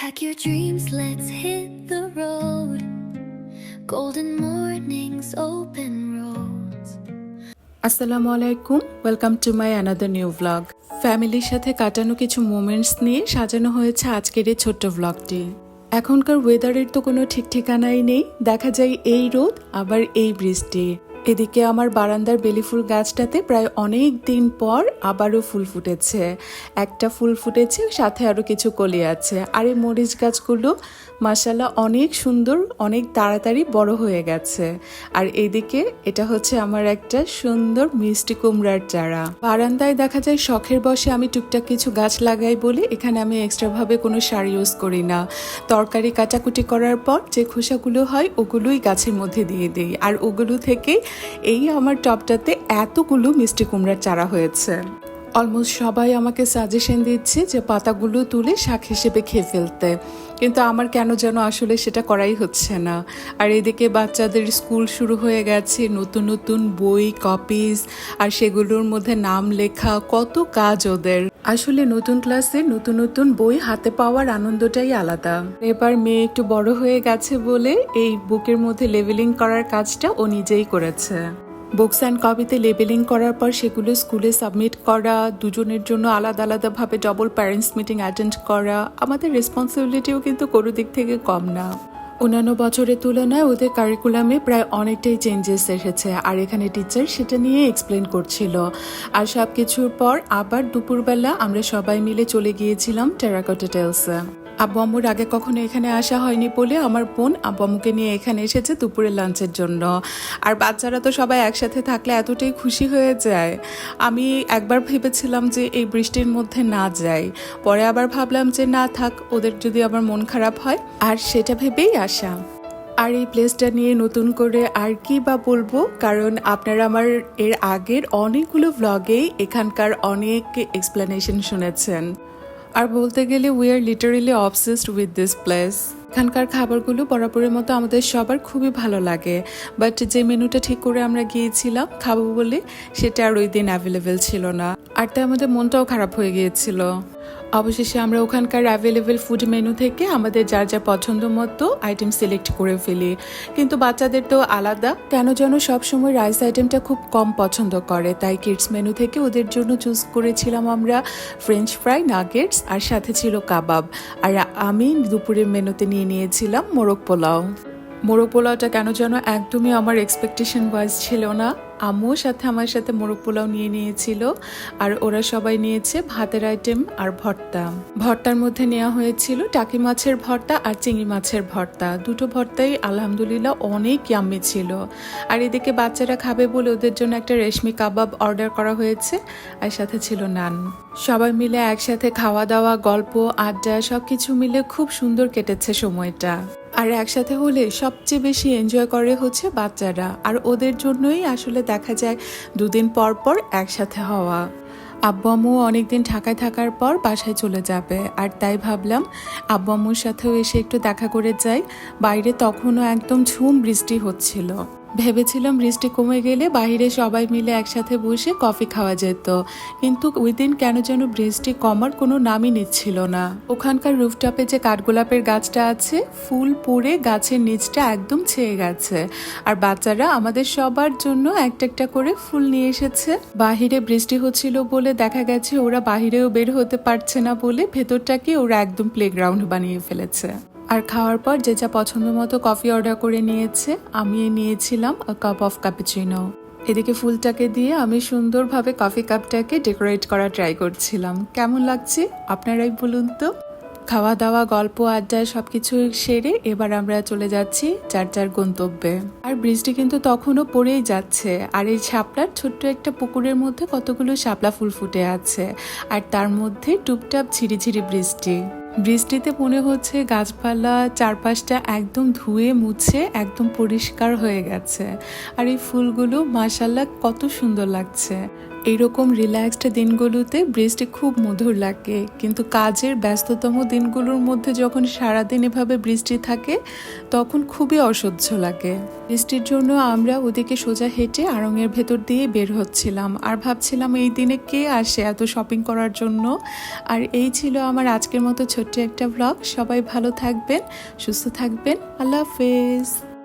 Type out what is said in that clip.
Pack your dreams, let's hit the road. Golden mornings, open roads. আসসালামু আলাইকুম, welcome to my another new vlog. ফ্যামিলির সাথে কাটানো কিছু মোমেন্টস নিয়ে সাজানো হয়েছে আজকের এই ছোট্ট ভ্লগটি। এখনকার ওয়েদারের তো কোনো ঠিক ঠিকানাই নেই, দেখা যায় এই রোদ আবার এই বৃষ্টি। এদিকে আমার বারান্দার বেলি ফুল গাছটাতে প্রায় অনেক দিন পর আবারও ফুল ফুটেছে। একটা ফুল ফুটেছে, সাথে আরও কিছু কলি আছে। আর এই মরিচ গাছগুলো মাশাআল্লাহ অনেক সুন্দর, অনেক তাড়াতাড়ি বড় হয়ে গেছে। আর এদিকে এটা হচ্ছে আমার একটা সুন্দর মিষ্টি কুমড়ার চারা। বারান্দায় দেখা যায় শখের বসে আমি টুকটাক কিছু গাছ লাগাই বলে এখানে আমি এক্সট্রাভাবে কোনো সার ইউজ করি না। তরকারি কাটাকুটি করার পর যে খোসাগুলো হয় ওগুলোই গাছের মধ্যে দিয়ে দিই, আর ওগুলো থেকে এই আমার টবটাতে এতগুলো মিষ্টি কুমড়ার চারা হয়েছে। অলমোস্ট সবাই আমাকে সাজেশন দিচ্ছে যে পাতাগুলো তুলে শাক হিসেবে খেয়ে ফেলতে, কিন্তু আমার কেন যেন আসলে সেটা করাই হচ্ছে না। আর এদিকে বাচ্চাদের স্কুল শুরু হয়ে গেছে, নতুন নতুন বই, কপিজ, আর সেগুলোর মধ্যে নাম লেখা, কত কাজ ওদের। আসলে নতুন ক্লাসে নতুন নতুন বই হাতে পাওয়ার আনন্দটাই আলাদা। এবার মেয়ে একটু বড় হয়ে গেছে বলে এই বুকের মধ্যে লেভেলিং করার কাজটা ও নিজেই করেছে। বুকস অ্যান্ড কপিতে লেবেলিং করার পর সেগুলো স্কুলে সাবমিট করা, দুজনের জন্য আলাদা আলাদাভাবে ডবল প্যারেন্টস মিটিং অ্যাটেন্ড করা, আমাদের রেসপন্সিবিলিটিও কিন্তু কোনো দিক থেকে কম না। অন্যান্য বছরের তুলনায় ওদের কারিকুলামে প্রায় অনেকটাই চেঞ্জেস এসেছে, আর এখানে টিচার সেটা নিয়ে এক্সপ্লেন করছিল। আর সব কিছুর পর আবার দুপুরবেলা আমরা সবাই মিলে চলে গিয়েছিলাম টেরাকোটা টেলসে। আব্বু আম্মুর আগে কখনো এখানে আসা হয়নি বলে আমার বোন আব্বু আম্মুকে নিয়ে এখানে এসেছে দুপুরের লাঞ্চের জন্য। আর বাচ্চারা তো সবাই একসাথে থাকলে এতটাই খুশি হয়ে যায়। আমি একবার ভেবেছিলাম যে এই বৃষ্টির মধ্যে না যাই, পরে আবার ভাবলাম যে না থাক, ওদের যদি আবার মন খারাপ হয়, আর সেটা ভেবেই আসা। আর এই প্লেসটা নিয়ে নতুন করে আর কি বা বলবো, কারণ আপনারা আমার এর আগের অনেকগুলো ভ্লগেই এখানকার অনেক এক্সপ্লেনেশন শুনেছেন। আর বলতে গেলে we are literally obsessed with this place. এখানকার খাবারগুলো বরাবরের মতো আমাদের সবার খুবই ভালো লাগে, বাট যে মেনুটা ঠিক করে আমরা গিয়েছিলাম খাবো বলে সেটা আর ওই দিন অ্যাভেলেবেল ছিল না, আর তাই আমাদের মনটাও খারাপ হয়ে গিয়েছিল। অবশেষে আমরা ওখানকার অ্যাভেলেবেল ফুড মেনু থেকে আমাদের যার যা পছন্দ মতো আইটেম সিলেক্ট করে ফেলি। কিন্তু বাচ্চাদের তো আলাদা, কেন যেন সবসময় রাইস আইটেমটা খুব কম পছন্দ করে, তাই কিডস মেনু থেকে ওদের জন্য চুজ করেছিলাম আমরা ফ্রেঞ্চ ফ্রাই, নাগেটস, আর সাথে ছিল কাবাব। আর আমি দুপুরের মেনুতে নিয়ে নিয়েছিলাম মোরগ পোলাও। মোরগ পোলাওটা কেন যেন একদমই আমার এক্সপেকটেশন ওয়াইজ ছিল না। আম্মুর সাথে আমার সাথে মোরগ পোলাও নিয়ে নিয়েছিল, আর ওরা সবাই নিয়েছে ভাতের আইটেম আর ভর্তা। ভর্তার মধ্যে নেওয়া হয়েছিল টাকি মাছের ভর্তা আর চিংড়ি মাছের ভর্তা। দুটো ভর্তাই আলহামদুলিল্লাহ অনেক ইয়াম্মি ছিল। আর এদিকে বাচ্চারা খাবে বলে ওদের জন্য একটা রেশমি কাবাব অর্ডার করা হয়েছে, আর সাথে ছিল নান। সবাই মিলে একসাথে খাওয়া দাওয়া, গল্প, আড্ডা সবকিছু মিলে খুব সুন্দর কেটেছে সময়টা। আর একসাথে হলে সবচেয়ে বেশি এনজয় করে হচ্ছে বাচ্চারা, আর ওদের জন্যই আসলে দেখা যায় দুদিন পর পর একসাথে হওয়া। আব্বু আম্মু অনেকদিন ঢাকায় থাকার পর বাসায় চলে যাবে, আর তাই ভাবলাম আব্বু আম্মুর সাথেও এসে একটু দেখা করে যাই। বাইরে তখনও একদম ঝুম বৃষ্টি হচ্ছিল। ভেবেছিলাম বৃষ্টি কমে গেলে বাইরে সবাই মিলে একসাথে বসে কফি খাওয়া যেত, কিন্তু ওই দিন কেন যেন বৃষ্টি কমার কোনো নামই নিচ্ছিল না। ওখানকার রুফটপে যে কাঠগোলাপের গাছটা আছে, ফুল পড়ে গাছের নিচটা একদম ছেয়ে গেছে, আর বাচ্চারা আমাদের সবার জন্য একটা একটা করে ফুল নিয়ে এসেছে। বাহিরে বৃষ্টি হচ্ছিল বলে দেখা গেছে ওরা বাহিরেও বের হতে পারছে না বলে ভেতরটাকে ওরা একদম প্লেগ্রাউন্ড বানিয়ে ফেলেছে। আর খাওয়ার পর যে যা পছন্দ মতো কফি অর্ডার করে নিয়েছে, আমি নিয়েছিলাম আ কাপ অফ ক্যাপুচিনো। এদিকে ফুলটাকে দিয়ে আমি সুন্দরভাবে কফি কাপটাকে ডেকোরেট করা ট্রাই করছিলাম। কেমন লাগছে আপনারাই বলুন তো। খাওয়া দাওয়া, গল্প, আড্ডা সবকিছু সেরে এবার আমরা চলে যাচ্ছি যার যার গন্তব্যে। আর বৃষ্টি কিন্তু তখনও পড়েই যাচ্ছে, আর এই শাপলার ছোট্ট একটা পুকুরের মধ্যে কতগুলো শাপলা ফুল ফুটে আছে, আর তার মধ্যে টুপটাপ ঝিরিঝিরি বৃষ্টি। বৃষ্টিতে মনে হচ্ছে গাছপালা চারপাশটা একদম ধুয়ে মুছে একদম পরিষ্কার হয়ে গেছে, আর এই ফুলগুলো মাশাআল্লাহ কত সুন্দর লাগছে। এইরকম রিল্যাক্সড দিনগুলোতে বৃষ্টি খুব মধুর লাগে, কিন্তু কাজের ব্যস্ততম দিনগুলোর মধ্যে যখন সারাদিন এভাবে বৃষ্টি থাকে তখন খুবই অসহ্য লাগে। বৃষ্টির জন্য আমরা ওদিকে সোজা হেঁটে আড়ংয়ের ভেতর দিয়ে বের হচ্ছিলাম আর ভাবছিলাম এই দিনে কে আসে এত শপিং করার জন্য। আর এই ছিল আমার আজকের মতো ছোট্ট একটা ব্লগ। সবাই ভালো থাকবেন, সুস্থ থাকবেন। আল্লাহ হাফেজ।